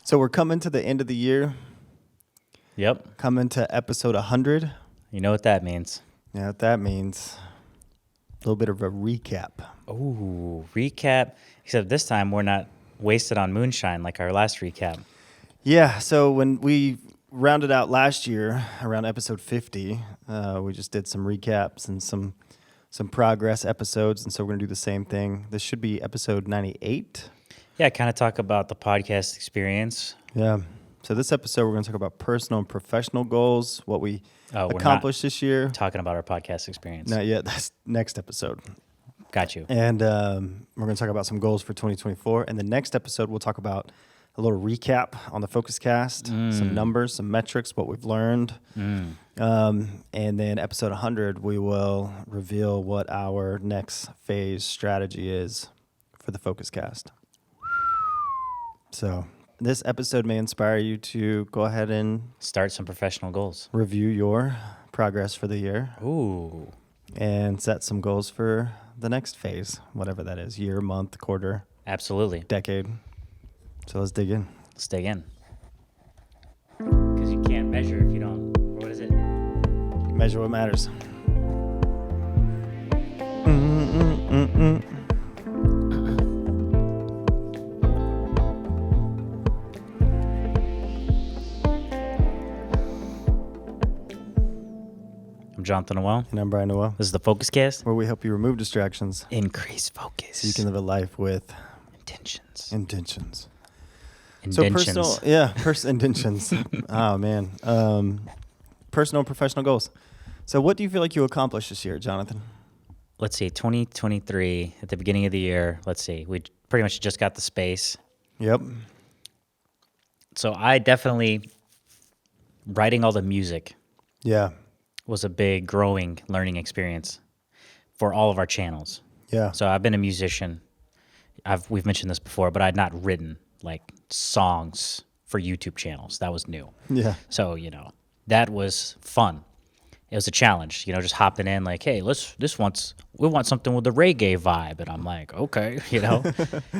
So we're coming to the end of the year, Yep. coming to episode 100. You know what that means. Yeah, what that means, a little bit of a recap. Ooh, recap. Except this time we're not wasted on moonshine like our last recap. Yeah, so when we rounded out last year, around episode 50, we just did some recaps and some progress episodes, and so we're going to do the same thing. This should be episode 98. Yeah, kind of talk about the podcast experience. Yeah. So this episode, we're going to talk about personal and professional goals, what we accomplished this year. Talking about our podcast experience. Not yet. That's next episode. Got you. And we're going to talk about some goals for 2024. And the next episode, we'll talk about a little recap on the Focus Cast, some numbers, some metrics, what we've learned. And then episode 100, we will reveal what our next phase strategy is for the Focus Cast. So this episode may inspire you to go ahead and Start some professional goals. review your progress for the year Ooh. and set some goals for the next phase, whatever that is, year, month, quarter, Absolutely. decade. So let's dig in. Let's dig in. Because you can't measure if you don't. What is it? Measure what matters. I'm Jonathan Noel. And I'm Brian Noel, This is the Focus Cast. where we help you remove distractions Increase focus. so you can live a life with Intentions. intentions. Intentions. Intentions. Oh, man. Personal and professional goals. So what do you feel like you accomplished this year, Jonathan? Let's see, 2023, at the beginning of the year, let's see, we pretty much just got the space. Yep. So I definitely, writing all the music Yeah. was a big growing learning experience for all of our channels. Yeah. So I've been a musician. We've mentioned this before, but I'd not written like songs for YouTube channels. That was new. Yeah. So, that was fun. It was a challenge, just hopping in like, hey, we want something with a reggae vibe. And I'm like, okay,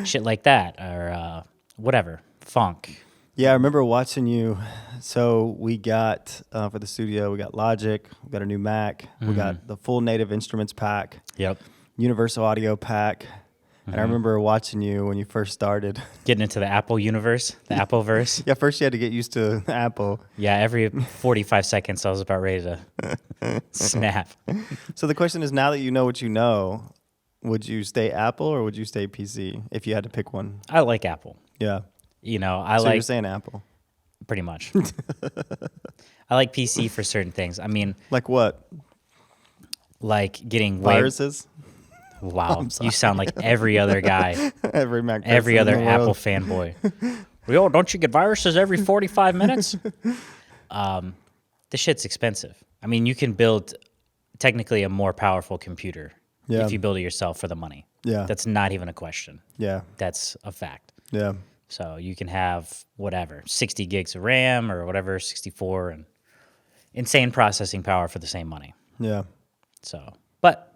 shit like that or whatever, funk. Yeah, I remember watching you. So we got, for the studio, we got Logic, we got a new Mac, we got the full native instruments pack, Yep. universal audio pack. And I remember watching you when you first started. Getting into the Apple universe, the Appleverse. Yeah, first you had to get used to Apple. Yeah, every 45 seconds I was about ready to snap. So the question is, now that you know what you know, would you stay Apple or would you stay PC if you had to pick one? I like Apple. Yeah. I So like you're saying Apple. pretty much. I like PC for certain things. I mean, Like what? like getting Viruses? Wow, you sound like every other guy, Every Mac person every other in the Apple world. fanboy. Yo, don't you get viruses every 45 minutes? This shit's expensive. I mean, you can build technically a more powerful computer Yeah. if you build it yourself for the money. Yeah. That's not even a question. Yeah. That's a fact. Yeah. So you can have whatever, 60 gigs of RAM or whatever, 64, and insane processing power for the same money. Yeah. So, but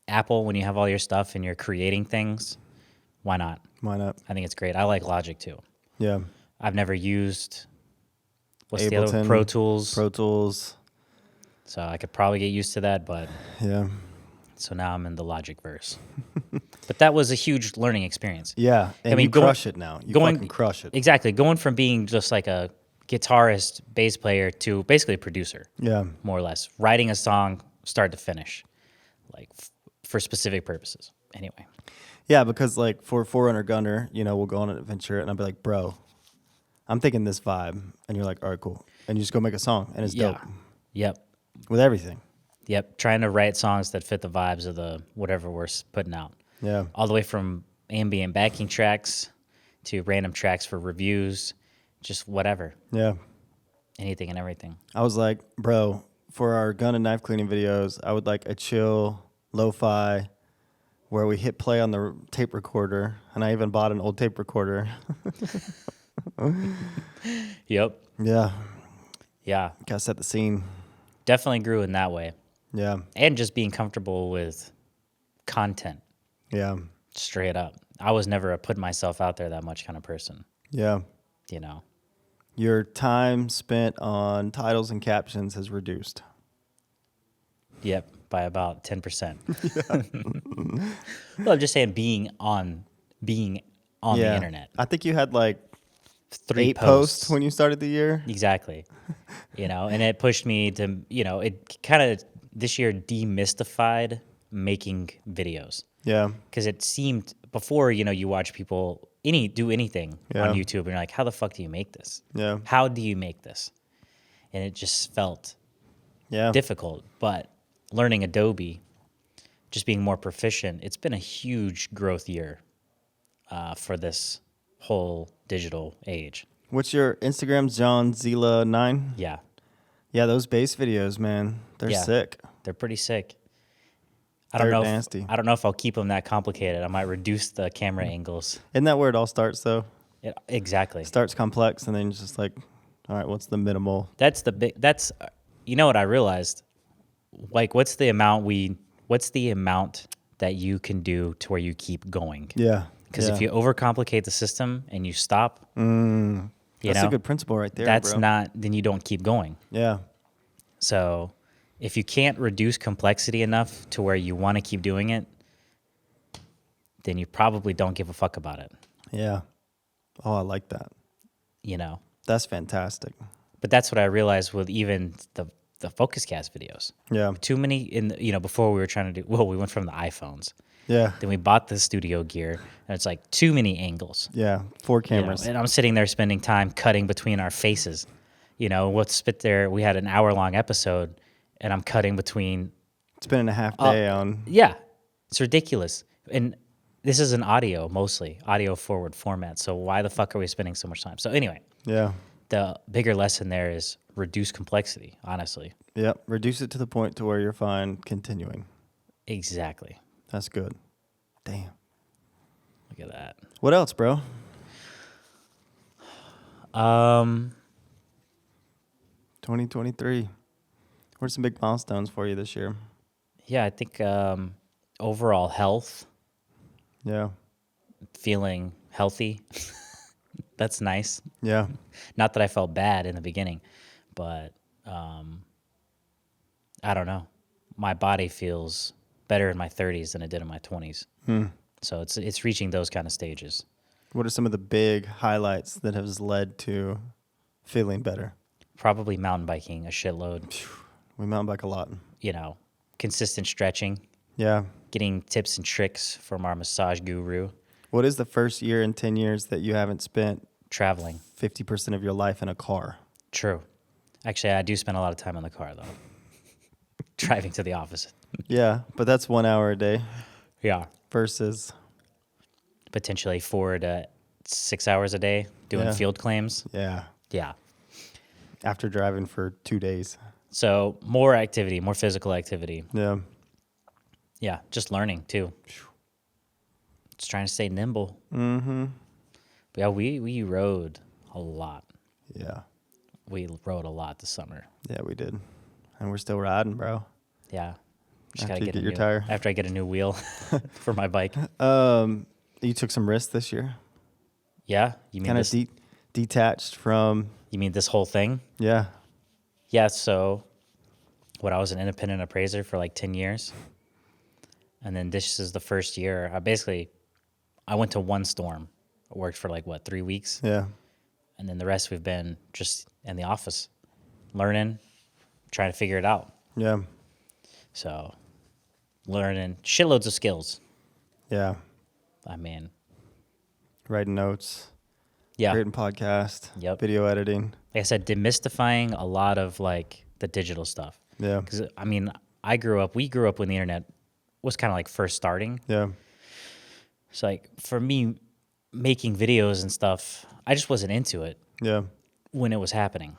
Apple, when you have all your stuff and you're creating things, why not? Why not? I think it's great. I like Logic too. Yeah. I've never used, what's the other Ableton, one? Pro Tools. Pro Tools. So I could probably get used to that, but Yeah. so now I'm in the Logic verse. But that was a huge learning experience. Yeah. And I mean, you crush it now. You fucking crush it. Exactly. Going from being just like a guitarist, bass player to basically a producer, Yeah. more or less. Writing a song start to finish, like for specific purposes. Anyway. Yeah, because like for Forerunner Gunner, we'll go on an adventure and I'll be like, bro, I'm thinking this vibe. And you're like, all right, cool. And you just go make a song and it's dope Yep. with everything. Yep. Trying to write songs that fit the vibes of the whatever we're putting out. Yeah. All the way from ambient backing tracks to random tracks for reviews, just whatever. Yeah. Anything and everything. I was like, bro, for our gun and knife cleaning videos, I would like a chill, lo-fi, where we hit play on the tape recorder. And I even bought an old tape recorder. Yep. Yeah. Yeah. Gotta set the scene. Definitely grew in that way. Yeah. And just being comfortable with content, Yeah. straight up. I was never a put myself out there that much kind of person. Yeah. you know. Your time spent on titles and captions has reduced. Yep, by about 10%. Well, I'm just saying being on the internet. I think you had like 3 8 posts when you started the year. Exactly. And it pushed me to, it kind of this year demystified making videos. Yeah. Because it seemed before, you watch people do anything Yeah. on YouTube and you're like, how the fuck do you make this? Yeah. How do you make this? And it just felt Yeah. difficult. But learning Adobe, just being more proficient, it's been a huge growth year for this whole digital age. What's your Instagram? John Zila 9? Yeah. Yeah, those bass videos, man, they're sick. They're pretty sick. They're nasty. I don't know if I'll keep them that complicated. I might reduce the camera angles. Isn't that where it all starts, though? Exactly. Starts complex, and then it's just like, all right, what's the minimal? That's what I realized. Like, what's the amount that you can do to where you keep going? Yeah. Because if you overcomplicate the system and you stop, that's a good principle right there. That's bro. then you don't keep going. Yeah. So if you can't reduce complexity enough to where you want to keep doing it, then you probably don't give a fuck about it. Yeah. Oh, I like that. That's fantastic. But that's what I realized with even the FocusCast videos. Yeah. Too many before we were trying to we went from the iPhones. Yeah. Then we bought the studio gear, and it's like too many angles. Yeah, 4 cameras. And I'm sitting there spending time cutting between our faces. We'll spit there. We had an hour-long episode, and I'm cutting between. Spending a half day on. Yeah, it's ridiculous. And this is an mostly audio forward format. So why the fuck are we spending so much time? So anyway. Yeah. The bigger lesson there is reduce complexity, honestly. Yep, reduce it to the point to where you're fine continuing. Exactly. That's good. Damn. Look at that. What else, bro? 2023. What are some big milestones for you this year? Yeah, I think overall health. Yeah. Feeling healthy. That's nice. Yeah. Not that I felt bad in the beginning, but I don't know. My body feels better in my 30s than it did in my 20s. So it's reaching those kind of stages. What are some of the big highlights that has led to feeling better? Probably mountain biking a shitload. We mountain bike a lot. Consistent stretching. Yeah. Getting tips and tricks from our massage guru. What is the first year in 10 years that you haven't spent traveling 50% of your life in a car? True. Actually, I do spend a lot of time in the car, though. Driving to the office. Yeah, but that's 1 hour a day. Yeah. Versus potentially 4 to 6 hours a day doing field claims. Yeah. Yeah. After driving for 2 days. So more activity, more physical activity. Yeah. Yeah, just learning too. Just trying to stay nimble. Mm-hmm. But yeah, we rode a lot. Yeah. We rode a lot this summer. Yeah, we did. And we're still riding, bro. Yeah. Just gotta get your tire. After I get a new wheel for my bike. You took some risks this year? Yeah? You mean kind of detached from... You mean this whole thing? Yeah. Yeah, so I was an independent appraiser for like 10 years. And then this is the first year. I went to one storm. I worked for 3 weeks? Yeah. And then the rest we've been just in the office, learning, trying to figure it out. Yeah. So, learning shitloads of skills. Yeah. I mean, writing notes. Yeah. Creating podcast. Yep. Video editing. Like I said, demystifying a lot of the digital stuff. Yeah. Because we grew up when the internet was kind of first starting. Yeah. So for me, making videos and stuff, I just wasn't into it. Yeah. When it was happening.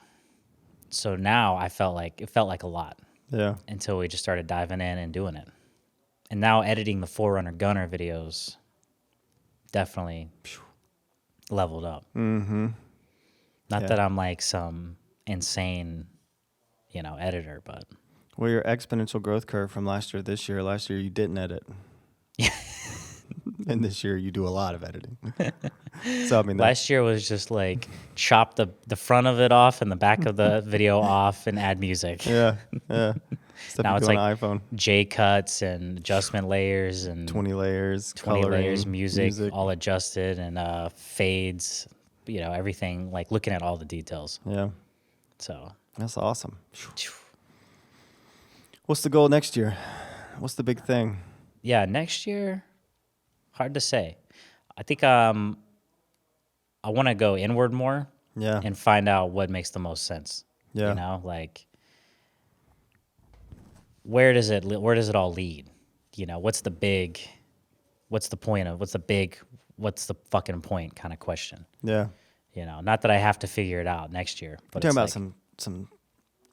So now it felt like a lot. Yeah. Until we just started diving in and doing it. And now editing the Forerunner Gunner videos definitely leveled up. Mm-hmm. Not that I'm some insane, editor, but... Well, your exponential growth curve from last year to this year, last year you didn't edit. And this year you do a lot of editing. So I mean, Last year was just like chop the front of it off and the back of the video off and add music. yeah. Stuff Now you it's do like on iPhone. J cuts and adjustment layers and 20 layers, 20 coloring, layers, music all adjusted and fades, everything, like looking at all the details. Yeah, So that's awesome. What's the goal next year? What's the big thing? yeah, next year, hard to say. I think I want to go inward more Yeah. and find out what makes the most sense. Yeah. Like where does it all lead? What's the fucking point kind of question? Yeah. Not that I have to figure it out next year, but You're it's talking about some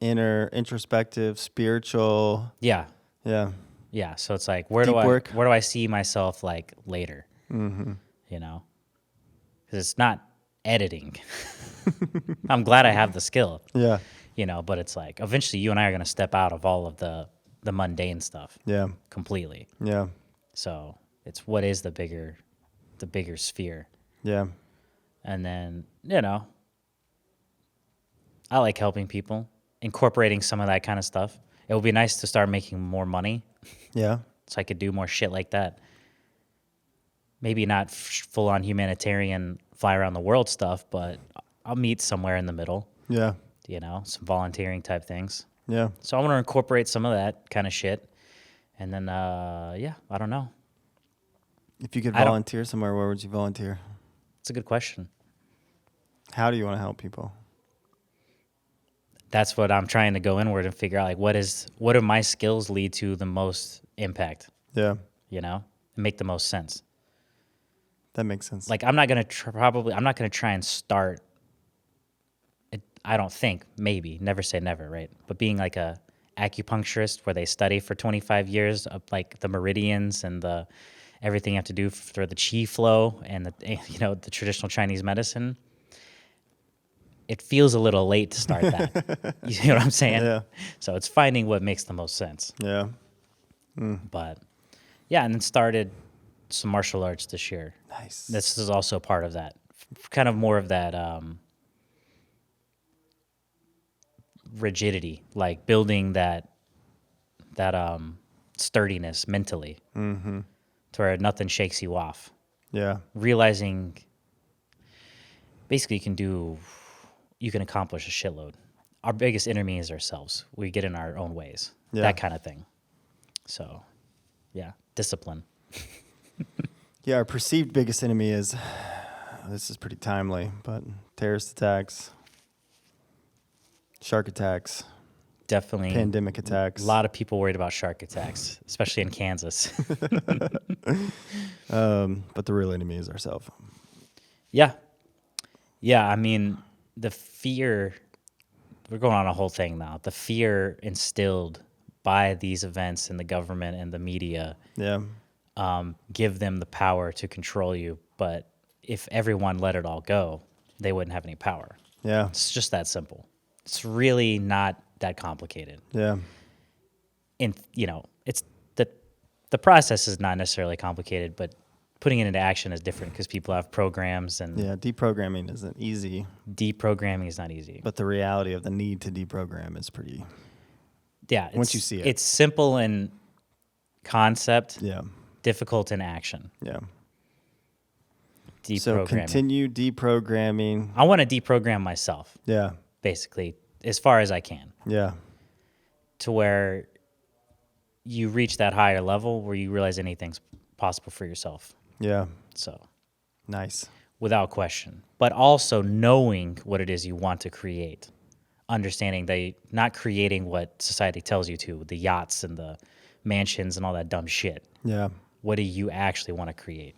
introspective, spiritual. yeah. Yeah. Yeah, so it's like where Deep work. do I see myself like later? Mm-hmm. Because it's not editing. I'm glad I have the skill. Yeah. But it's like eventually you and I are gonna step out of all of the mundane stuff. Yeah. Completely. Yeah. So it's what is the bigger sphere, Yeah. and then I like helping people, incorporating some of that kind of stuff. It would be nice to start making more money. Yeah. So I could do more shit like that. Maybe not full-on humanitarian, fly around the world stuff, but I'll meet somewhere in the middle, Yeah. some volunteering type things. Yeah. So I want to incorporate some of that kind of shit. And then, I don't know. If you could I don't- volunteer somewhere, where would you volunteer? It's a good question. How do you want to help people? That's what I'm trying to go inward and figure out, like, what do my skills lead to the most impact, Yeah. and make the most sense. That makes sense. Like, I'm not going to try and start it. I don't think, maybe, never say never, right? But being like a acupuncturist where they study for 25 years of like the meridians and the everything you have to do for the chi flow and the traditional Chinese medicine. It feels a little late to start that. You know what I'm saying? Yeah. So it's finding what makes the most sense. Yeah. But yeah, and then started some martial arts this year. Nice. This is also part of that. Kind of more of that rigidity, like building that sturdiness mentally, to where nothing shakes you off. Yeah. Realizing basically you can accomplish a shitload. Our biggest enemy is ourselves. We get in our own ways. Yeah. That kind of thing. So, yeah, discipline. Yeah. Our perceived biggest enemy is, this is pretty timely, but terrorist attacks, shark attacks, Definitely. pandemic attacks. A lot of people worried about shark attacks, especially in Kansas. But the real enemy is ourselves. Yeah. Yeah, I mean, the fear, we're going on a whole thing now. The fear instilled by these events in the government and the media Yeah. give them the power to control you. But if everyone let it all go, they wouldn't have any power. Yeah. It's just that simple. It's really not that complicated. Yeah. And, it's the process is not necessarily complicated, but putting it into action is different because people have programs and Yeah. Deprogramming isn't easy, deprogramming is not easy. but the reality of the need to deprogram is pretty. Yeah. Once you see it. It's simple in concept, Yeah. difficult in action. Yeah. Deprogramming. So continue deprogramming. I want to deprogram myself, Yeah. basically, as far as I can, Yeah. to where you reach that higher level where you realize anything's possible for yourself. Yeah. So, Nice. without question. But also knowing what it is you want to create. Understanding that not creating what society tells you to, the yachts and the mansions and all that dumb shit. Yeah. What do you actually want to create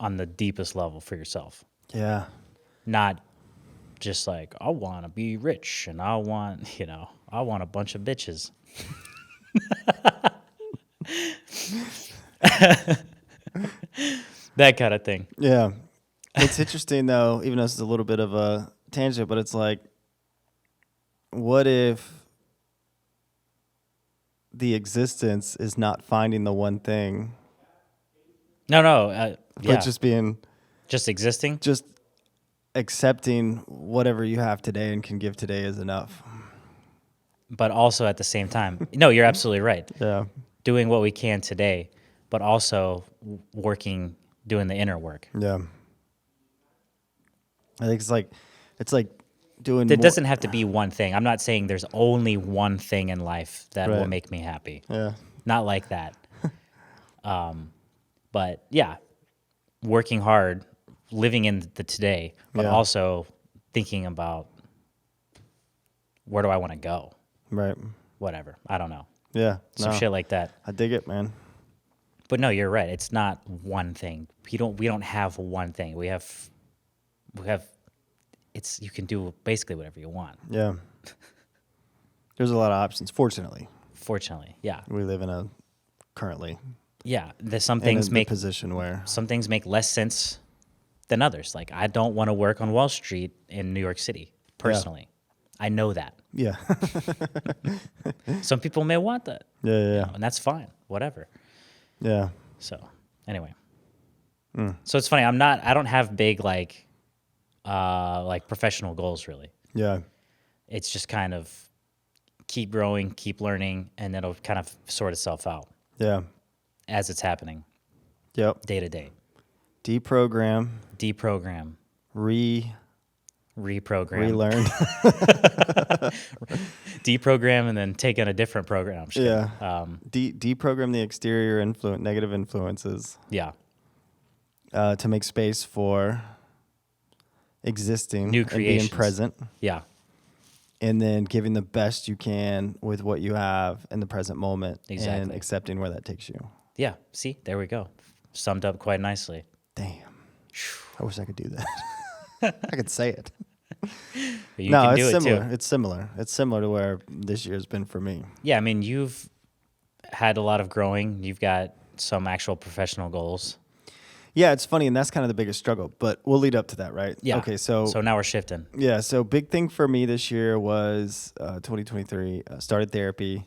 on the deepest level for yourself? Yeah. Not just like, I want to be rich and I want a bunch of bitches. That kind of thing. Yeah. It's interesting though, even though this is a little bit of a tangent, but it's like, what if the existence is not finding the one thing No. But Yeah. just Existing. just accepting whatever you have today and can give today is enough. But also at the same time, no, you're absolutely right. Yeah. Doing what we can today, but also doing the inner work. Yeah. I think it's like doing It more. doesn't have to be one thing. I'm not saying there's only one thing in life that will Right. make me happy. Yeah. Not like that. But yeah, working hard, living in the today, but Yeah. also thinking about where do I want to go? Right. Whatever. I don't know. Yeah. Some No, shit like that. I dig it, man. But no, you're right. It's not one thing. We don't have one thing. We have it's you can do basically whatever you want. Yeah. There's a lot of options. Fortunately, Fortunately. Yeah. we live currently Yeah. There's some in things the make position where. some things make less sense than others. Like I don't want to work on Wall Street in New York City personally. I know that. Yeah. Some people may want that. Yeah. And that's fine. Whatever. Yeah. So, anyway. So it's funny, I don't have big like professional goals really. Yeah. It's just kind of keep growing, keep learning, and it'll kind of sort itself out Yeah. as it's happening Yep. day to day. Deprogram, Deprogram, reprogram, relearn. deprogram, and then take on a different program. I'm just Yeah. kidding. Deprogram the exterior negative influences Yeah. to make space for existing New and being creations. present, Yeah. and then giving the best you can with what you have in the present moment and Exactly. accepting where that takes you. Yeah. See, there we go. Summed up quite nicely. Damn. I wish I could do that. I could say it. But you No, can it's do similar. it too. It's similar. It's similar to where this year's been for me. Yeah, I mean, you've had a lot of growing. You've got some actual professional goals. Yeah, it's funny, and that's kind of the biggest struggle, but we'll lead up to that, right? Yeah. Okay, so now we're shifting. yeah, so big thing for me this year was 2023, started therapy,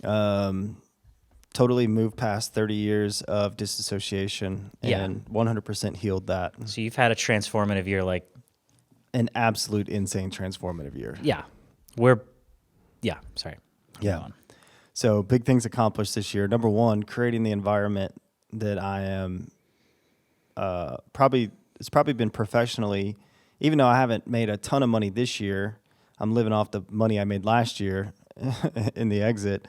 totally moved past 30 years of disassociation and 100% healed that. So you've had a transformative year, like, An absolute insane transformative year. yeah. Sorry. Yeah. Go on. So big things accomplished this year. Number one, creating the environment that I am it's probably been professionally, even though I haven't made a ton of money this year, I'm living off the money I made last year in the exit.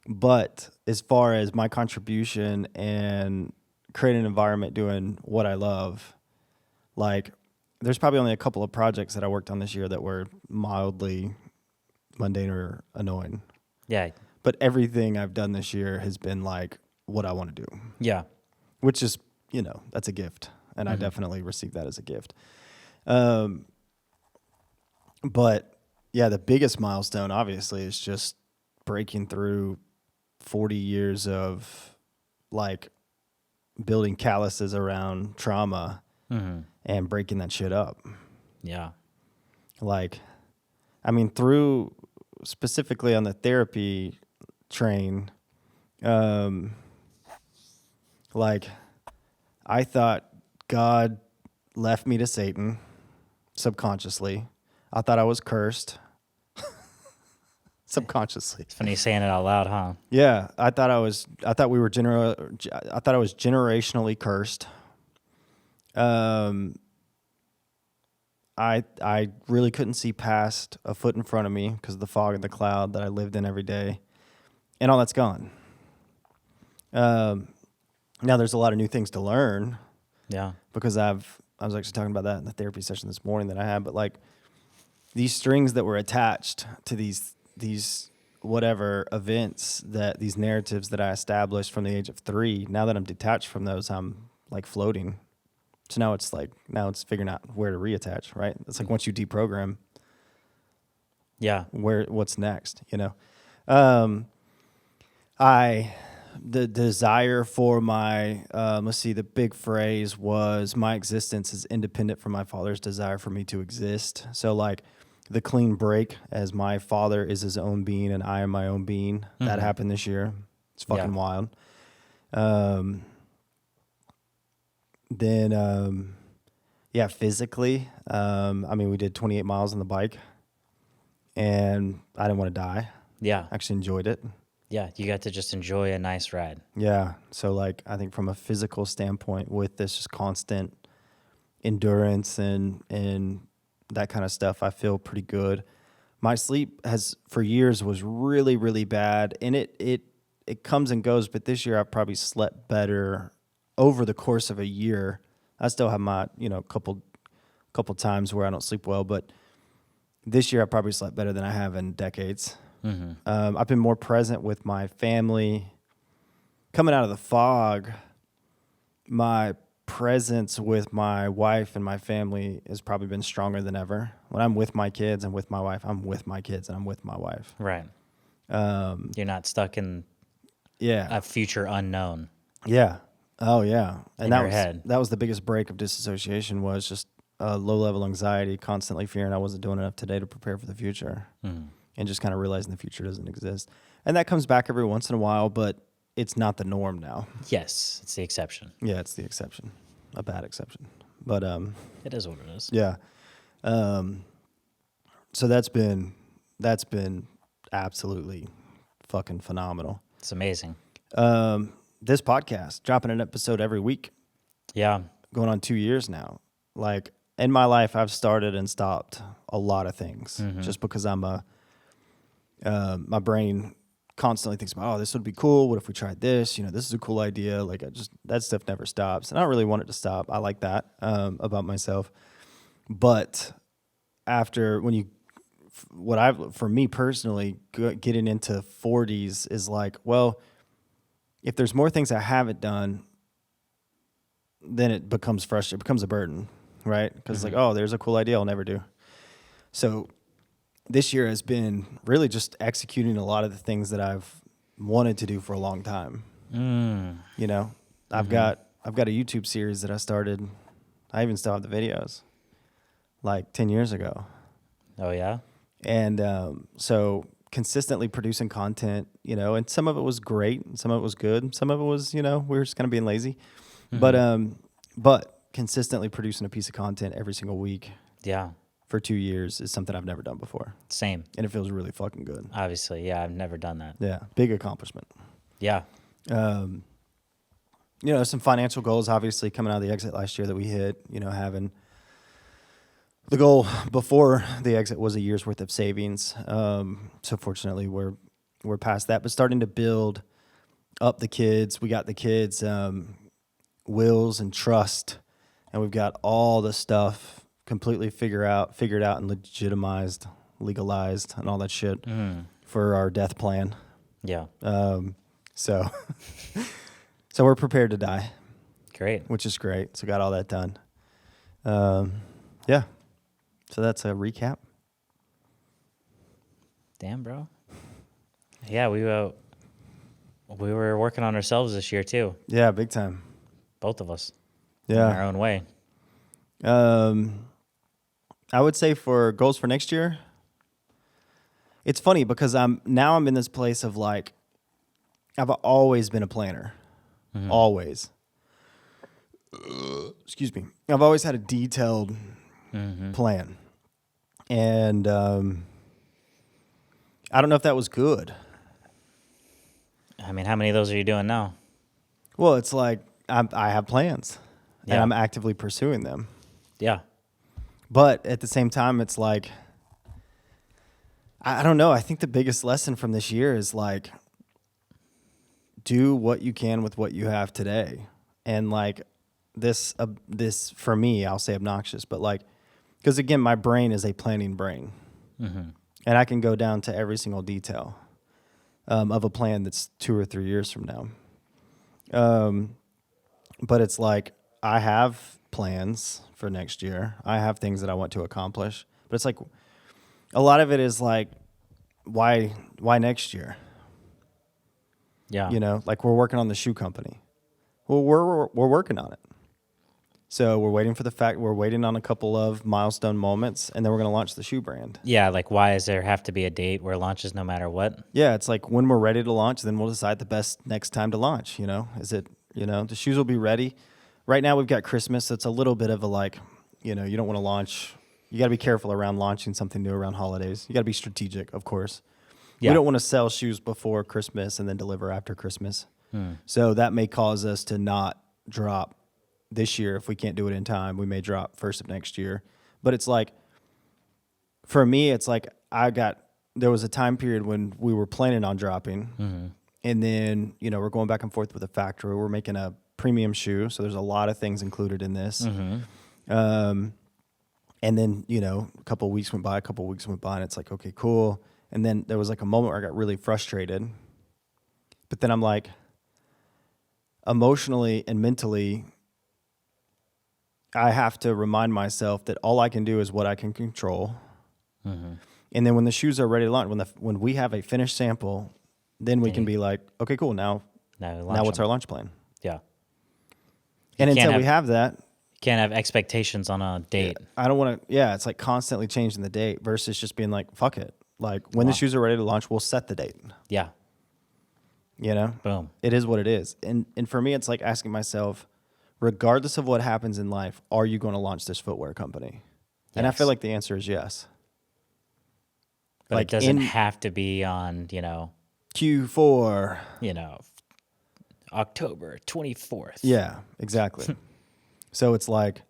But as far as my contribution and creating an environment doing what I love, like there's probably only a couple of projects that I worked on this year that were mildly mundane or annoying. Yeah. But everything I've done this year has been like what I want to do, Yeah. which is, that's a gift. And I definitely received that as a gift. But yeah, the biggest milestone obviously is just breaking through 40 years of like building calluses around trauma and breaking that shit up. Yeah. Like, I mean, through specifically on the therapy train, like I thought God left me to Satan subconsciously. I thought I was cursed subconsciously. It's funny saying it out loud, huh? Yeah, I thought I was generationally cursed. I really couldn't see past a foot in front of me because of the fog and the cloud that I lived in every day, and all that's gone. Now there's a lot of new things to learn Yeah. because I was actually talking about that in the therapy session this morning that I had, but like these strings that were attached to these whatever events, that these narratives that I established from the age of 3, now that I'm detached from those, I'm like floating. So now it's figuring out where to reattach, right? It's like once you deprogram, Yeah. what's next, the desire for my, the big phrase was my existence is independent from my Father's desire for me to exist. So like the clean break as my Father is his own being and I am my own being, that happened this year. It's fucking wild. Then, yeah, physically, I mean, we did 28 miles on the bike, and I didn't want to die. Yeah. I actually enjoyed it. Yeah. You got to just enjoy a nice ride. Yeah. So, like, I think from a physical standpoint, with this just constant endurance and that kind of stuff, I feel pretty good. My sleep has for years was really, really bad, and it comes and goes. But this year, I've probably slept better over the course of a year. I still have my couple times where I don't sleep well, but this year I probably slept better than I have in decades. I've been more present with my family. Coming out of the fog, my presence with my wife and my family has probably been stronger than ever. When I'm with my kids and with my wife, I'm with my kids and I'm with my wife. Right. You're not stuck in Yeah. a future unknown. Yeah. Oh, yeah. And In that your was head. that was the biggest break of disassociation, was just low-level anxiety, constantly fearing I wasn't doing enough today to prepare for the future, and just kind of realizing the future doesn't exist. And that comes back every once in a while, but it's not the norm now. Yes, it's the exception. Yeah, it's the exception, a bad exception. But It is what it is. yeah. So that's been absolutely fucking phenomenal. It's amazing. This podcast, dropping an episode every week, Yeah. going on 2 years now. Like, in my life, I've started and stopped a lot of things just because I'm my brain constantly thinks about, oh, this would be cool. What if we tried this? This is a cool idea. Like, that stuff never stops. And I don't really want it to stop. I like that about myself. But after for me personally, getting into 40s is like, well, if there's more things I haven't done, then it becomes frustrating. It becomes a burden, right? Because it's like, oh, there's a cool idea I'll never do. So this year has been really just executing a lot of the things that I've wanted to do for a long time. I've got a YouTube series that I started. I even still have the videos, like 10 years ago. Oh, yeah? And so consistently producing content, and some of it was great, and some of it was good, some of it was, we were just kind of being lazy. But consistently producing a piece of content every single week Yeah. for 2 years is something I've never done before. Same. And it feels really fucking good. Obviously. Yeah, I've never done that. Yeah, big accomplishment. Yeah. Some financial goals, obviously, coming out of the exit last year that we hit, having the goal before the exit was a year's worth of savings. So fortunately, we're past that, but starting to build up the kids. We got the kids' wills and trust, and we've got all the stuff completely figured out and legitimized, legalized, and all that shit for our death plan. Yeah. So we're prepared to die, Great. which is great. So got all that done. Yeah. So that's a recap. Damn, bro. Yeah, we were working on ourselves this year too. Yeah, big time. Both of us. Yeah. In our own way. I would say for goals for next year, it's funny because I'm in this place of like, I've always been a planner. Always. Excuse me. I've always had a detailed plan. And I don't know if that was good. I mean, how many of those are you doing now? Well, it's like I have plans and Yeah. I'm actively pursuing them. Yeah. But at the same time, it's like, I don't know. I think the biggest lesson from this year is like, do what you can with what you have today. And like this for me, I'll say obnoxious, but like, because again, my brain is a planning brain. And I can go down to every single detail of a plan that's 2 or 3 years from now. But it's like, I have plans for next year. I have things that I want to accomplish. But it's like, a lot of it is like, why next year? Yeah. Like we're working on the shoe company. Well, we're working on it. So we're waiting on a couple of milestone moments, and then we're going to launch the shoe brand. Yeah, like why does there have to be a date where it launches no matter what? Yeah, it's like when we're ready to launch, then we'll decide the best next time to launch. Is it, the shoes will be ready. right now we've got Christmas. So it's a little bit of a like, you know, you don't want to launch. You got to be careful around launching something new around holidays. You got to be strategic, of course. Yeah. We don't want to sell shoes before Christmas and then deliver after Christmas. So that may cause us to not drop this year. If we can't do it in time, we may drop first of next year. But it's like, for me, it's like there was a time period when we were planning on dropping. And then, you know, we're going back and forth with the factory. We're making a premium shoe. So there's a lot of things included in this. And then, you know, a couple of weeks went by, and it's like, okay, cool. And then there was like a moment where I got really frustrated. But then I'm like, emotionally and mentally, I have to remind myself that all I can do is what I can control. And then when the shoes are ready to launch, when we have a finished sample, then we can be like, okay, cool. Now what's our launch plan? Yeah. And until we have that, you can't have expectations on a date. I don't want to. Yeah, it's like constantly changing the date versus just being like, fuck it. Like when the shoes are ready to launch, we'll set the date. Yeah. You know, Boom. It is what it is. And for me, it's like asking myself, regardless of what happens in life, are you going to launch this footwear company? And I feel like the answer is yes. But like it doesn't have to be on, you know, Q4. You know, October 24th. Yeah, exactly. So it's like,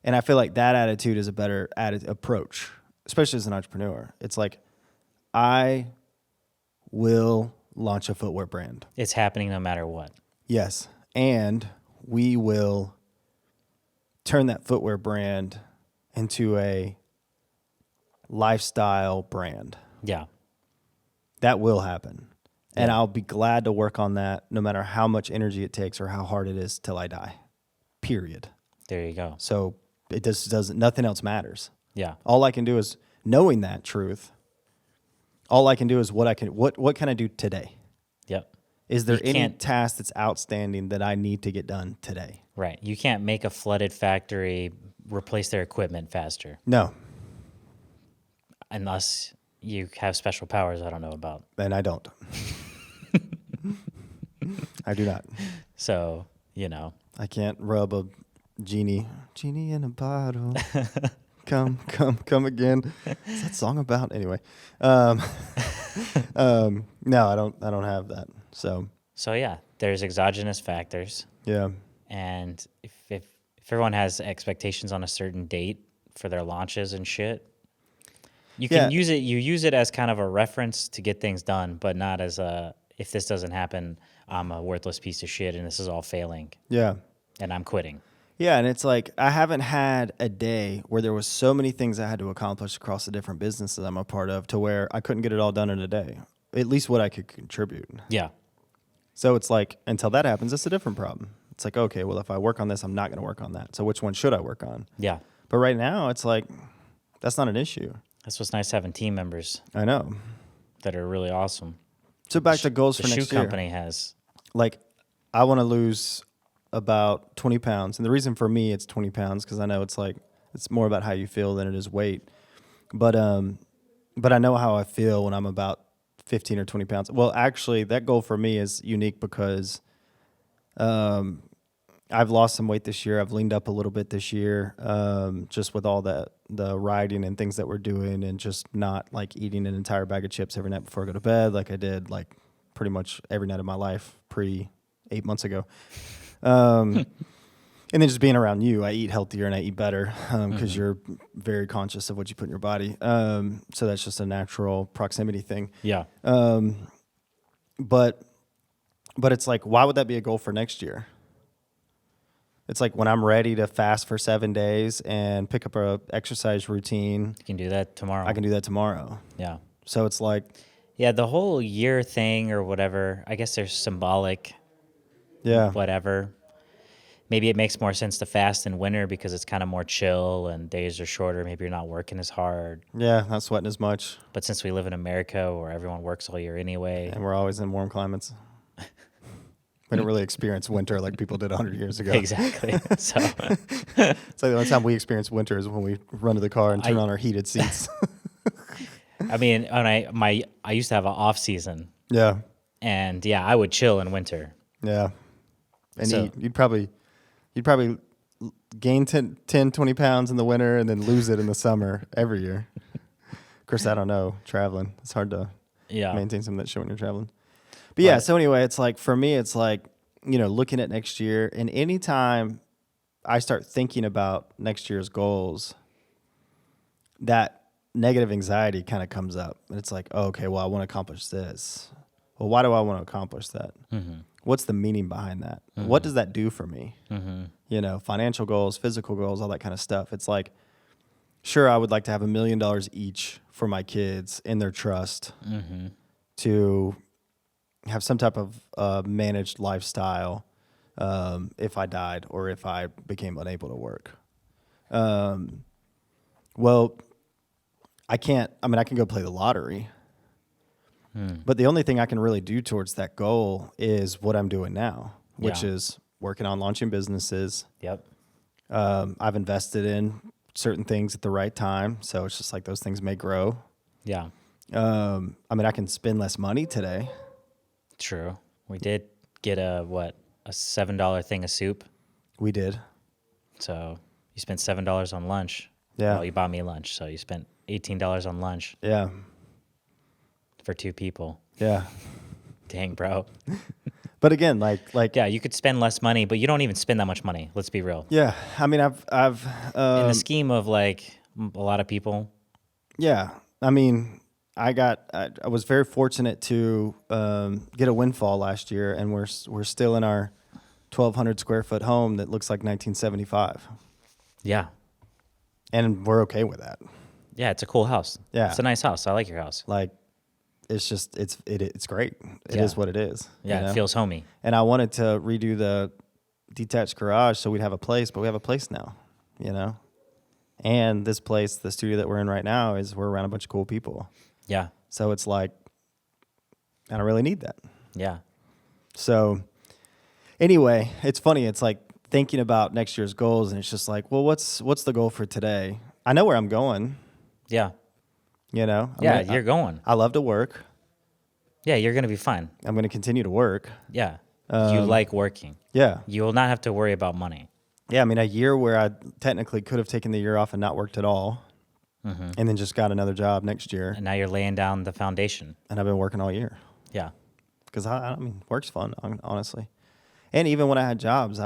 and I feel like that attitude is a better approach, especially as an entrepreneur. It's like, I will launch a footwear brand. It's happening no matter what. Yes. And we will turn that footwear brand into a lifestyle brand. Yeah. That will happen. And I'll be glad to work on that no matter how much energy it takes or how hard it is till I die. Period. There you go. So it doesn't, nothing else matters. Yeah. All I can do is knowing that truth. All I can do is what can I do today? Yep. Is there any task that's outstanding that I need to get done today? Right. You can't make a flooded factory replace their equipment faster. No. Unless you have special powers I don't know about. And I don't. I do not. So, you know. I can't rub a genie in a bottle. Come again. What's that song about? Anyway. No, I don't have that. So yeah, there's exogenous factors. Yeah. And if everyone has expectations on a certain date for their launches and shit, you can use it as kind of a reference to get things done, but not as if this doesn't happen, I'm a worthless piece of shit and this is all failing. Yeah. And I'm quitting. Yeah, and it's like I haven't had a day where there was so many things I had to accomplish across the different businesses I'm a part of to where I couldn't get it all done in a day. At least what I could contribute. Yeah. So it's like until that happens, it's a different problem. It's like, okay, well, if I work on this, I'm not going to work on that. So which one should I work on? Yeah. But right now, it's like that's not an issue. That's what's nice having team members. I know. That are really awesome. So back to goals for next year. The shoe company has. Like, I want to lose about 20 pounds. And the reason for me it's 20 pounds because I know it's like it's more about how you feel than it is weight. But I know how I feel when I'm about 15 or 20 pounds. Well, actually, that goal for me is unique because I've lost some weight this year. I've leaned up a little bit this year, just with all the riding and things that we're doing, and just not like eating an entire bag of chips every night before I go to bed, like I did like pretty much every night of my life 8 months ago. And then just being around you, I eat healthier and I eat better because you're very conscious of what you put in your body. So that's just a natural proximity thing. Yeah. But it's like, why would that be a goal for next year? It's like when I'm ready to fast for 7 days and pick up a exercise routine. You can do that tomorrow. I can do that tomorrow. Yeah. So it's like. Yeah, the whole year thing or whatever, I guess there's symbolic. Yeah. Whatever. Maybe it makes more sense to fast in winter because it's kind of more chill and days are shorter. Maybe you're not working as hard. Yeah, not sweating as much. But since we live in America where everyone works all year anyway. And we're always in warm climates. We don't really experience winter like people did 100 years ago. Exactly. So the only time we experience winter is when we run to the car and turn on our heated seats. I mean, I used to have an off season. Yeah. And yeah, I would chill in winter. Yeah. And you'd probably You'd probably gain 10, 20 pounds in the winter and then lose it in the summer every year. Of course, I don't know, traveling. It's hard to maintain some of that shit when you're traveling. But yeah, so anyway, it's like, for me, it's like, looking at next year, and anytime I start thinking about next year's goals, that negative anxiety kind of comes up. And it's like, oh, okay, well, I want to accomplish this. Well, why do I want to accomplish that? Mm-hmm. What's the meaning behind that? Mm-hmm. What does that do for me? Mm-hmm. Financial goals, physical goals, all that kind of stuff. It's like, sure, I would like to have $1 million each for my kids in their trust to have some type of managed lifestyle if I died or if I became unable to work. Well, I can go play the lottery. But the only thing I can really do towards that goal is what I'm doing now, which is working on launching businesses. Yep. I've invested in certain things at the right time. So it's just like those things may grow. Yeah. I can spend less money today. True. We did get a $7 thing of soup. We did. So you spent $7 on lunch. Yeah. Well, you bought me lunch, so you spent $18 on lunch. Yeah. For 2 people. Yeah. Dang, bro. But again, like yeah, you could spend less money, but you don't even spend that much money. Let's be real. Yeah. I've in the scheme of like a lot of people. Yeah. I was very fortunate to get a windfall last year, and we're still in our 1,200 square foot home that looks like 1975. Yeah. And we're okay with that. Yeah, it's a cool house. Yeah. It's a nice house. I like your house. Like, it's just, it's great. It is what it is. Yeah, it feels homey. And I wanted to redo the detached garage so we'd have a place, but we have a place now, And this place, the studio that we're in right now, we're around a bunch of cool people. Yeah. So it's like, I don't really need that. Yeah. So anyway, it's funny. It's like thinking about next year's goals, and it's just like, well, what's the goal for today? I know where I'm going. Yeah. You're going. I love to work. Yeah, you're going to be fine. I'm going to continue to work. Yeah. You like working. Yeah. You will not have to worry about money. Yeah, a year where I technically could have taken the year off and not worked at all, and then just got another job next year. And now you're laying down the foundation. And I've been working all year. Yeah. Because, work's fun, honestly. And even when I had jobs,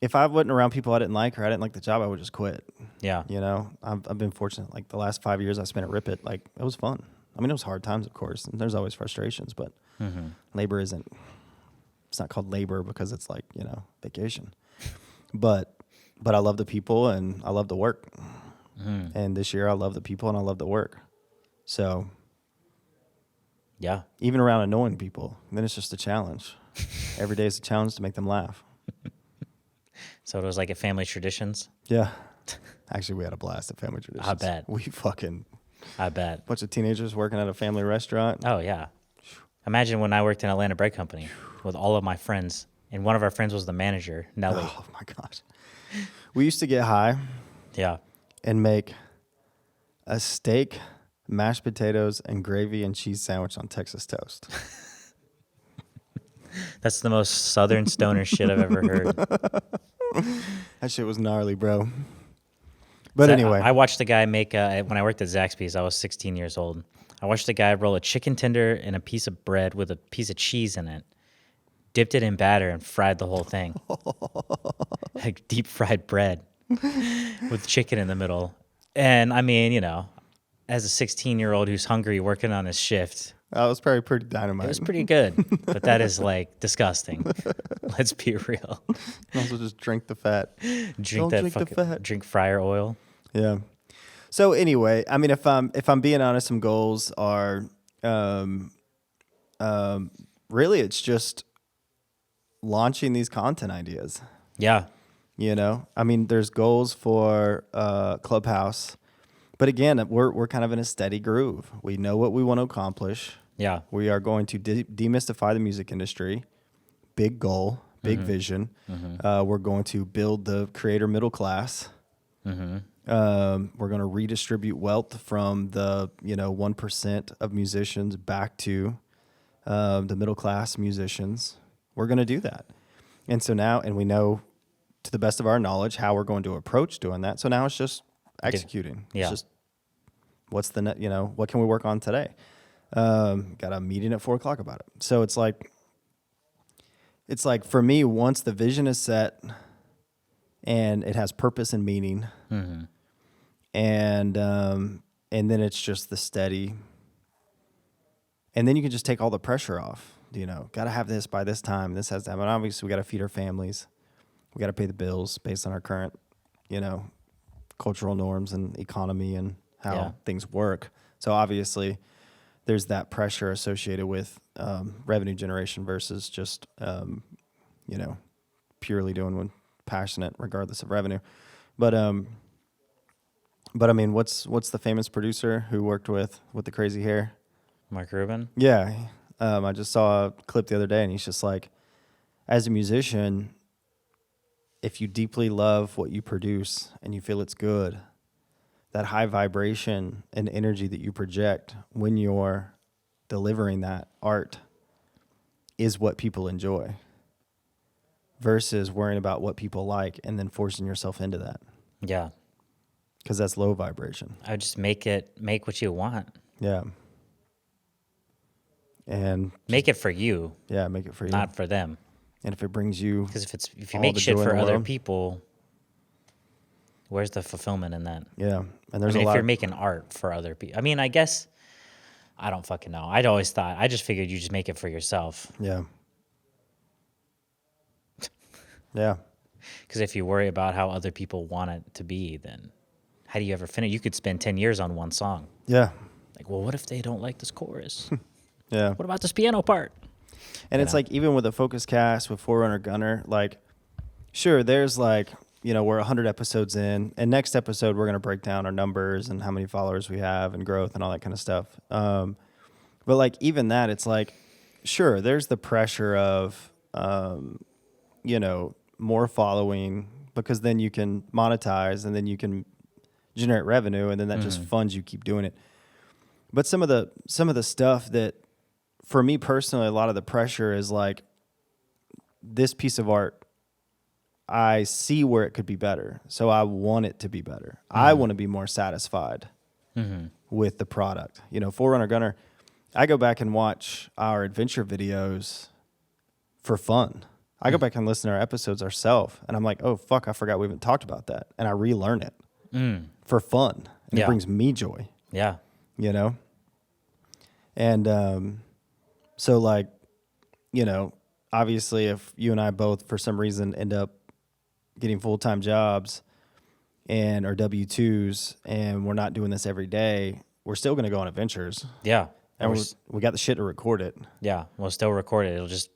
if I wasn't around people I didn't like or I didn't like the job, I would just quit. Yeah. I've been fortunate. Like the last 5 years I spent at Rip It, like it was fun. It was hard times, of course. And there's always frustrations, but labor it's not called labor because it's like, vacation. But I love the people and I love the work. And this year I love the people and I love the work. So yeah, even around annoying people, then it's just a challenge. Every day is a challenge to make them laugh. So it was like at family traditions? Yeah. Actually, we had a blast at family traditions. I bet. I bet. Bunch of teenagers working at a family restaurant. Oh, yeah. Imagine when I worked in Atlanta Bread Company with all of my friends, and one of our friends was the manager, Nelly. Oh, my gosh. We used to get high. Yeah. And make a steak, mashed potatoes, and gravy and cheese sandwich on Texas toast. That's the most southern stoner shit I've ever heard. That shit was gnarly, bro. But anyway. I watched the guy make, when I worked at Zaxby's, I was 16 years old. I watched the guy roll a chicken tender in a piece of bread with a piece of cheese in it, dipped it in batter, and fried the whole thing. Like deep fried bread with chicken in the middle. And as a 16-year-old who's hungry working on his shift, that was probably pretty dynamite. It was pretty good, but that is like disgusting. Let's be real. Also just drink the fat. Drink fryer oil. Yeah. So anyway, if I'm being honest, some goals are really it's just launching these content ideas. Yeah. There's goals for Clubhouse, but again, we're kind of in a steady groove. We know what we want to accomplish. Yeah. We are going to demystify the music industry. Big goal, big vision. We're going to build the creator middle class. We're going to redistribute wealth from the 1% of musicians back to the middle class musicians. We're going to do that. And so now, and we know to the best of our knowledge how we're going to approach doing that. So now it's just executing. Yeah. It's just what's the what can we work on today? Got a meeting at 4:00 about it. So it's like for me, once the vision is set and it has purpose and meaning, and then it's just the steady, and then you can just take all the pressure off. Got to have this by this time. This has to happen. Obviously, we got to feed our families. We got to pay the bills based on our current, cultural norms and economy and how things work. So obviously, there's that pressure associated with revenue generation versus just, purely doing one passionate regardless of revenue. But I mean, what's the famous producer who worked with the crazy hair? Mark Rubin? Yeah. I just saw a clip the other day, and he's just like, as a musician, if you deeply love what you produce and you feel it's good, that high vibration and energy that you project when you're delivering that art is what people enjoy, versus worrying about what people like and then forcing yourself into that. Yeah. Because that's low vibration. I would just make what you want. Yeah. And make it for you. Yeah, make it for you. Not for them. And if it brings you, because if you make shit for other people, where's the fulfillment in that? Yeah, and there's if you're making art for other people, I mean, I guess I don't fucking know. I just figured you just make it for yourself. Yeah. Yeah. Because if you worry about how other people want it to be, then how do you ever finish? You could spend 10 years on one song. Yeah. Like, well, what if they don't like this chorus? Yeah. What about this piano part? And it's like, even with a focus cast with Forerunner Gunner, like, sure, there's like, we're 100 episodes in, and next episode we're going to break down our numbers and how many followers we have and growth and all that kind of stuff. But like, even that, it's like, sure, there's the pressure of, more following, because then you can monetize and then you can generate revenue, and then that just funds you keep doing it. But some of the stuff that, for me personally, a lot of the pressure is like, this piece of art, I see where it could be better, so I want it to be better. I want to be more satisfied with the product. Forerunner Gunner, I go back and watch our adventure videos for fun. I go back and listen to our episodes ourselves, and I'm like, oh, fuck, I forgot we haven't talked about that. And I relearn it for fun, and it brings me joy. Yeah. And so, like, obviously, if you and I both, for some reason, end up getting full-time jobs and our W-2s, and we're not doing this every day, we're still going to go on adventures. Yeah. And we got the shit to record it. Yeah. We'll still record it. It'll just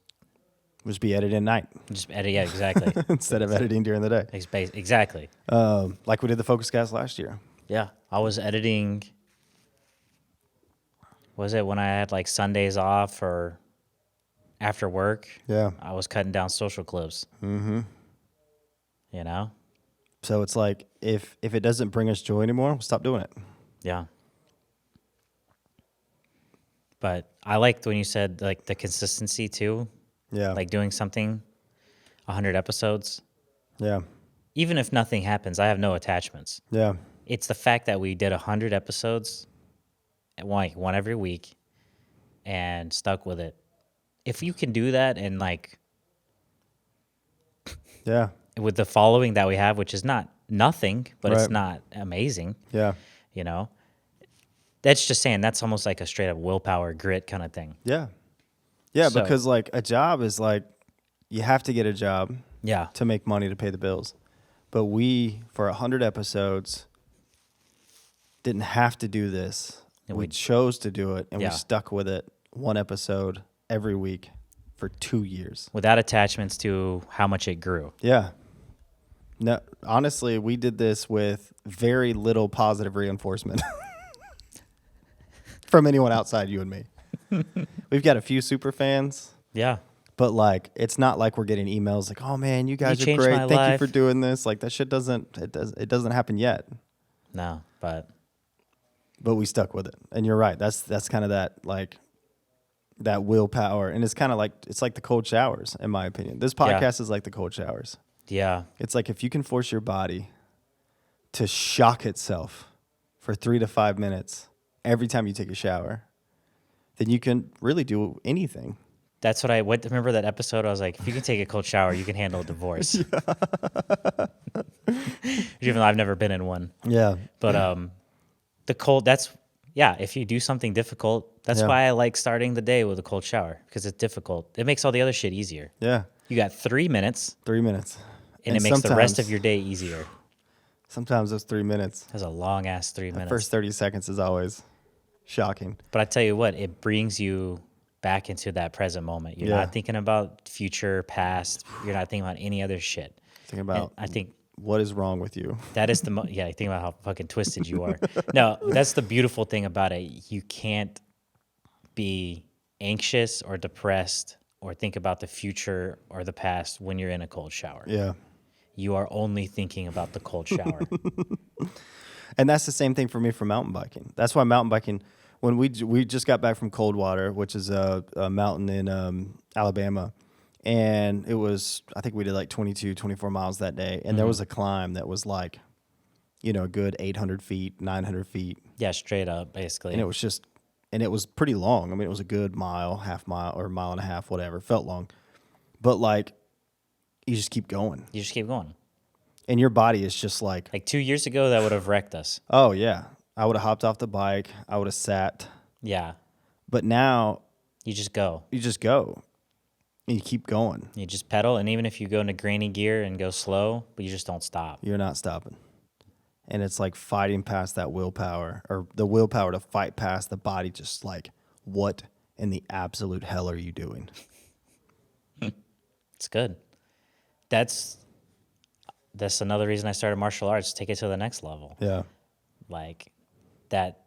be edited at night. Just edit, yeah, exactly. Instead of editing during the day. Exactly. Like we did the Focus Cast last year. Yeah. I was editing, was it when I had like Sundays off or after work? Yeah. I was cutting down social clips. Mm-hmm. So it's like, if it doesn't bring us joy anymore, we'll stop doing it. Yeah. But I liked when you said like the consistency too. Yeah. Like doing something 100 episodes. Yeah. Even if nothing happens, I have no attachments. Yeah. It's the fact that we did 100 episodes, one every week, and stuck with it. If you can do that and like, yeah, with the following that we have, which is not nothing, but right. It's not amazing. Yeah. That's just saying that's almost like a straight up willpower, grit kind of thing. Yeah. Yeah, so, because like a job is like, you have to get a job to make money to pay the bills. But we, for 100 episodes, didn't have to do this. And we chose to do it, and we stuck with it, one episode every week for 2 years. Without attachments to how much it grew. Yeah. No, honestly, we did this with very little positive reinforcement from anyone outside you and me. We've got a few super fans. Yeah. But like, it's not like we're getting emails like, "Oh man, you guys are great. Thank you for doing this." Like, that shit doesn't happen yet. No, but we stuck with it. And you're right. That's kind of that, like, that willpower. And it's kind of like, it's like the cold showers, in my opinion. This podcast is like the cold showers. Yeah. It's like if you can force your body to shock itself for 3 to 5 minutes every time you take a shower, then you can really do anything. That's what I went. Remember that episode? I was like, if you can take a cold shower, you can handle a divorce. Even though I've never been in one. Yeah. But the cold, if you do something difficult, that's why I like starting the day with a cold shower, because it's difficult. It makes all the other shit easier. Yeah. You got 3 minutes. 3 minutes. And it makes the rest of your day easier. Sometimes those 3 minutes. That's a long ass 3 minutes. The first 30 seconds is always shocking. But I tell you what, it brings you back into that present moment. You're not thinking about future, past. You're not thinking about any other shit. Thinking about, I think, what is wrong with you? that is think about how fucking twisted you are. No, that's the beautiful thing about it. You can't be anxious or depressed or think about the future or the past when you're in a cold shower. Yeah. You are only thinking about the cold shower. And that's the same thing for me for mountain biking. That's why mountain biking, when we just got back from Coldwater, which is a mountain in Alabama, and it was, I think we did like 22, 24 miles that day, and there was a climb that was like, a good 800 feet, 900 feet. Yeah, straight up, basically. And it was pretty long. I mean, it was a good mile, half mile, or mile and a half, whatever. It felt long. But like, you just keep going. You just keep going. And your body is just like 2 years ago, that would have wrecked us. oh, yeah. I would have hopped off the bike. I would have sat. Yeah. But now You just go. you just go. And you keep going. You just pedal, and even if you go into grainy gear and go slow, but you just don't stop. You're not stopping. And it's like fighting past that willpower, or the willpower to fight past the body, just like, what in the absolute hell are you doing? It's good. That's another reason I started martial arts, take it to the next level. Yeah. Like that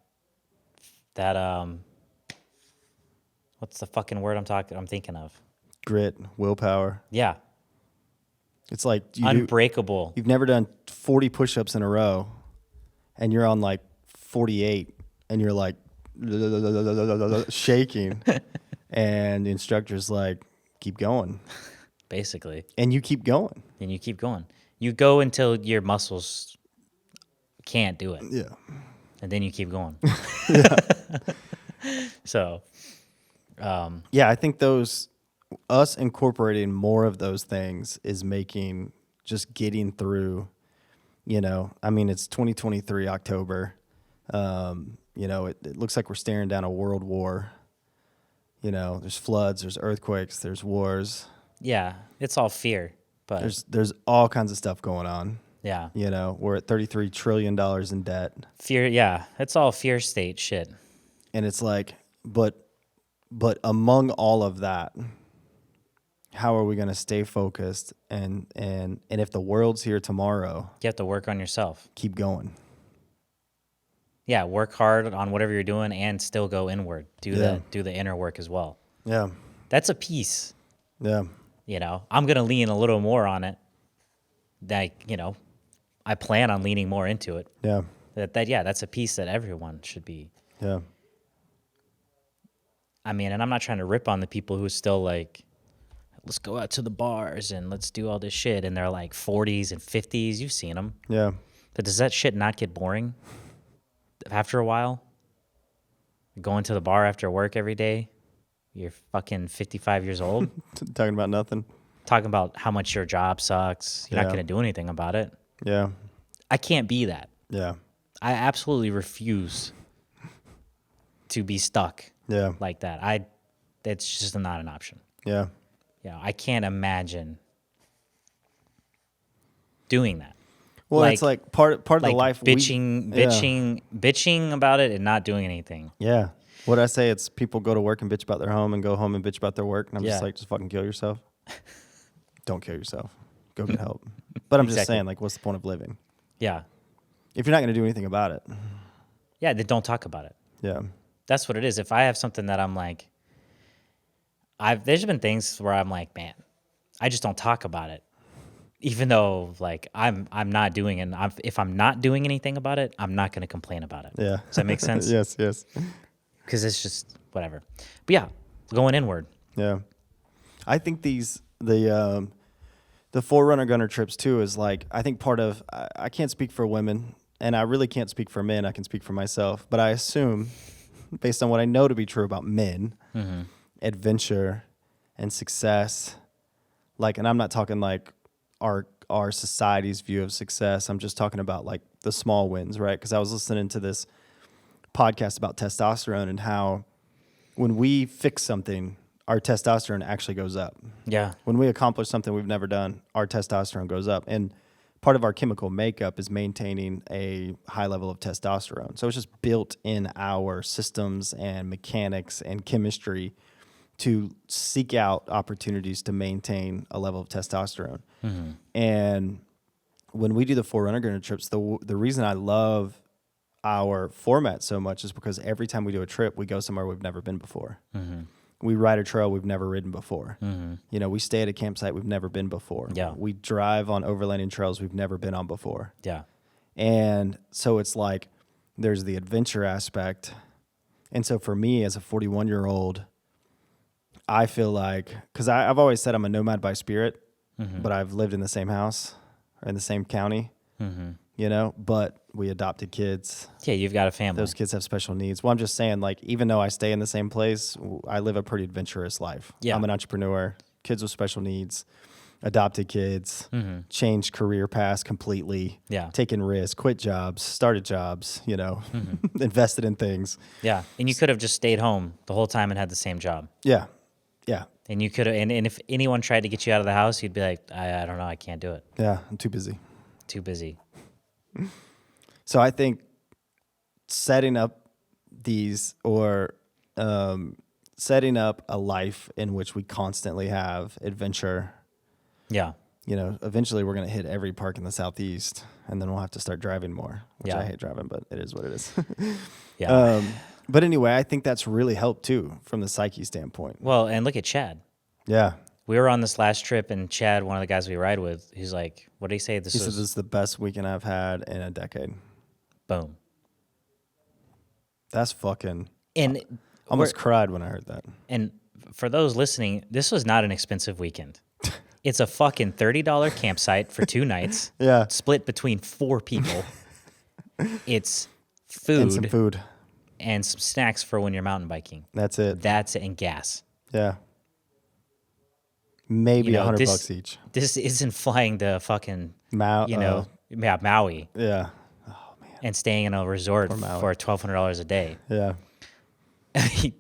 what's the fucking word I'm thinking of? Grit, willpower. Yeah. It's like Unbreakable. you've never done 40 push-ups in a row, and you're on like 48, and you're like shaking, and the instructor's like, keep going. Basically. And you keep going. And you keep going. You go until your muscles can't do it. Yeah. And then you keep going. So, yeah, I think us incorporating more of those things is making, just getting through, I mean, it's 2023 October. It looks like we're staring down a world war. There's floods, there's earthquakes, there's wars. yeah, it's all fear. But There's all kinds of stuff going on. yeah. We're at $33 trillion in debt. Fear, yeah. It's all fear state shit. And it's like, but among all of that, how are we going to stay focused? And if the world's here tomorrow, You have to work on yourself. keep going. Yeah, work hard on whatever you're doing and still go inward. Do the inner work as well. Yeah. That's a piece. Yeah. I'm going to lean a little more on it. I plan on leaning more into it. Yeah. That's a piece that everyone should be. Yeah. I mean, and I'm not trying to rip on the people who still like, let's go out to the bars and let's do all this shit. And they're like 40s and 50s. You've seen them. Yeah. But does that shit not get boring after a while? Going to the bar after work every day? You're fucking 55 years old? Talking about nothing. Talking about how much your job sucks. You're not going to do anything about it. Yeah. I can't be that. Yeah. I absolutely refuse to be stuck Yeah. like that. That's just not an option. Yeah. I can't imagine doing that. Well, it's like part of the life bitching about it and not doing anything. Yeah. What I say, it's people go to work and bitch about their home and go home and bitch about their work. And I'm just Yeah. like, just fucking kill yourself. Don't kill yourself. Go get help. But I'm just Exactly. saying, like, what's the point of living? Yeah. If you're not going to do anything about it. Yeah, then don't talk about it. Yeah. That's what it is. If I have something that I'm like, there's been things where I'm like, man, I just don't talk about it. Even though like I'm not doing it. If I'm not doing anything about it, I'm not going to complain about it. Yeah. Does that make sense? Yes. Because it's just whatever. But yeah, going inward. Yeah. I think the Forerunner Gunner trips too is like, I think part of, I can't speak for women and I really can't speak for men. I can speak for myself, but I assume based on what I know to be true about men, adventure and success, like, and I'm not talking like our society's view of success. I'm just talking about like the small wins, right? Because I was listening to this podcast about testosterone and how when we fix something, our testosterone actually goes up. Yeah. When we accomplish something we've never done, our testosterone goes up. And part of our chemical makeup is maintaining a high level of testosterone. So it's just built in our systems and mechanics and chemistry to seek out opportunities to maintain a level of testosterone. And when we do the Forerunner Gunner trips, the reason I love our format so much is because every time we do a trip, we go somewhere we've never been before. We ride a trail we've never ridden before. You know, we stay at a campsite we've never been before. Yeah. We drive on overlanding trails we've never been on before. Yeah. And so it's like there's the adventure aspect. And so for me as a 41-year-old, I feel like, because I've always said I'm a nomad by spirit, but I've lived in the same house or in the same county, you know, but we adopted kids. Yeah, you've got a family. Those kids have special needs. Well, I'm just saying, like, even though I stay in the same place, I live a pretty adventurous life. Yeah. I'm an entrepreneur, kids with special needs, adopted kids, changed career paths completely, taken risks, quit jobs, started jobs, you know, invested in things. Yeah, and you could have just stayed home the whole time and had the same job. Yeah, yeah. And you could have, and if anyone tried to get you out of the house, you'd be like, I don't know, I can't do it. Yeah, I'm too busy. Too busy. So I think setting up these or setting up a life in which we constantly have adventure. Yeah. You know, eventually we're going to hit every park in the Southeast and then we'll have to start driving more, which I hate driving, but it is what it is. Yeah. But anyway, I think that's really helped too from the psyche standpoint. Well, and look at Chad. Yeah. We were on this last trip, and Chad, one of the guys we ride with, he's like, what did he say? He said this is the best weekend I've had in a decade. Boom. That's fucking... And almost cried when I heard that. And for those listening, this was not an expensive weekend. It's a fucking $30 campsite for 2 nights. Yeah. Split between 4 people. It's food. And some food. And some snacks for when you're mountain biking. That's it. That's it, and gas. Yeah. Maybe $100 each. This isn't flying to fucking Maui. Yeah. Oh man. And staying in a resort for $1,200 a day. Yeah.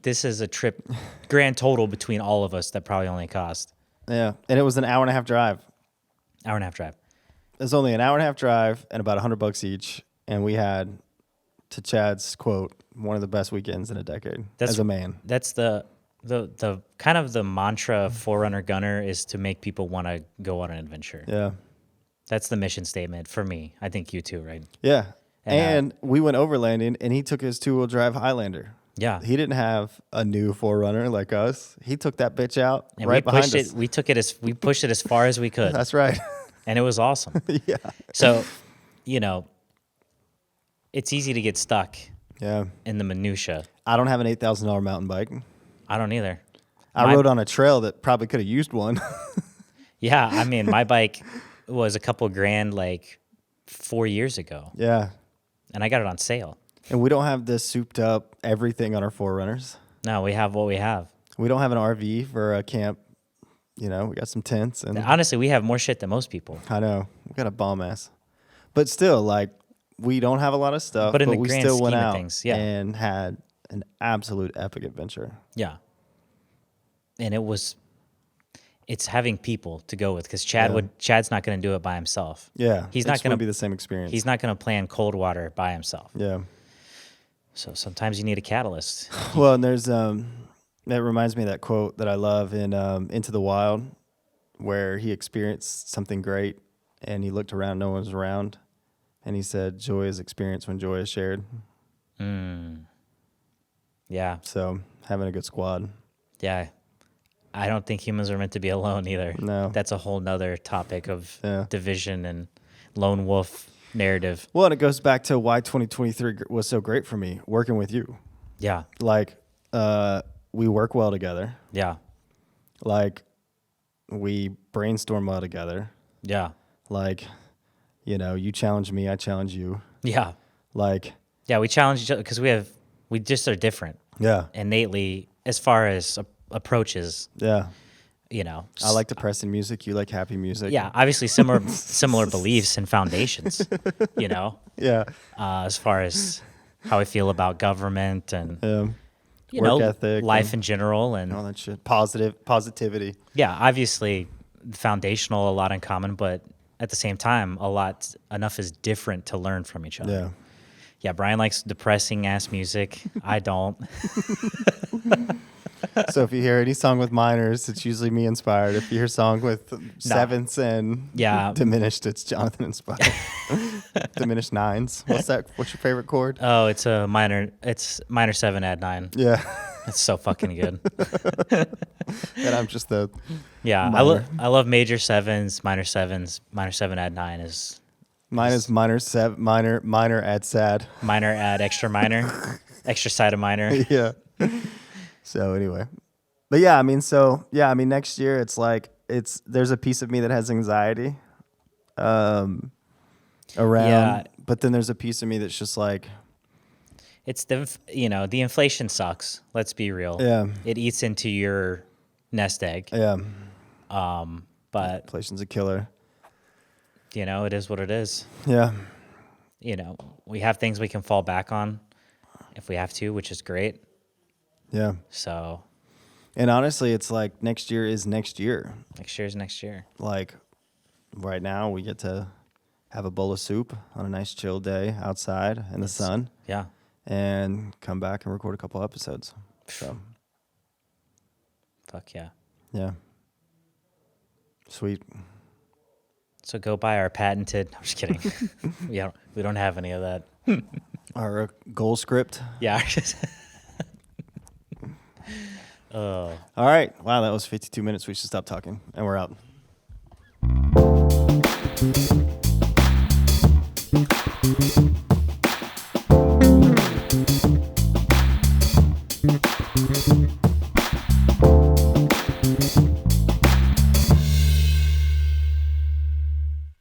This is a trip, grand total between all of us that probably only cost. Yeah, and it was an hour and a half drive. Hour and a half drive. It was only an hour and a half drive and about $100 each, and we had, to Chad's quote, one of the best weekends in a decade as a man. That's the kind of the mantra of Forerunner Gunner is to make people want to go on an adventure. Yeah. That's the mission statement for me. I think you too, right? Yeah. And we went overlanding, and he took his 2-wheel drive Highlander. Yeah. He didn't have a new Forerunner like us. He took that bitch out and right behind us. We pushed it as far as we could. That's right. And it was awesome. Yeah. So, you know, it's easy to get stuck in the minutia. I don't have an $8,000 mountain bike. I don't either. I rode on a trail that probably could have used one. Yeah, I mean, my bike was a couple grand like 4 years ago. Yeah. And I got it on sale. And we don't have this souped up everything on our Forerunners. No, we have what we have. We don't have an RV for a camp. You know, we got some tents. And honestly, we have more shit than most people. I know. We got a bomb ass. But still, like, we don't have a lot of stuff, but we still went out and had an absolute epic adventure. Yeah. And it's having people to go with, because Chad's not going to do it by himself. Yeah. He's not going to be the same experience. He's not going to plan cold water by himself. Yeah. So sometimes you need a catalyst. Well, and there's that reminds me of that quote that I love in Into the Wild, where he experienced something great and he looked around, no one was around, and he said, "Joy is experienced when joy is shared." Yeah. So having a good squad. Yeah. I don't think humans are meant to be alone either. No. That's a whole nother topic of division and lone wolf narrative. Well, and it goes back to why 2023 was so great for me, working with you. Yeah. Like, we work well together. Yeah. Like, we brainstorm well together. Yeah. Like, you know, you challenge me, I challenge you. Yeah. Like, Yeah. We challenge each other because we just are different yeah, innately as far as approaches, yeah. you know. I like depressing music. You like happy music. Yeah. Obviously similar beliefs and foundations, you know, Yeah. as far as how I feel about government and, you Work know, ethic life in general. And all that shit. Positivity. yeah, obviously foundational, a lot in common, but at the same time, enough is different to learn from each other. Yeah. Yeah, Brian likes depressing ass music. I don't. So if you hear any song with minors, it's usually me inspired. If you hear a song with sevenths and diminished, it's Jonathan inspired. Diminished nines. What's that? What's your favorite chord? Oh, it's a minor. It's minor 7 add 9. Yeah. It's so fucking good. And I'm just the Yeah, minor. I love major 7s, minor 7s. Minor 7 add 9 is mine is minor add sad. minor add extra minor, extra side of minor. Yeah. So anyway, but next year it's like there's a piece of me that has anxiety around, but then there's a piece of me that's just like, It's the inflation sucks. Let's be real. Yeah. It eats into your nest egg. yeah, But inflation's a killer. it is what it is. Yeah. We have things we can fall back on if we have to, which is great. Yeah. So And honestly, it's like next year is next year. next year is next year. Like right now we get to have a bowl of soup on a nice chill day outside in the sun Yeah. and come back and record a couple episodes. So, Fuck yeah. yeah. Sweet. So go buy our patented. I'm just kidding. we don't have any of that. Our goal script. Yeah. All right. Wow, that was 52 minutes. We should stop talking. And we're out.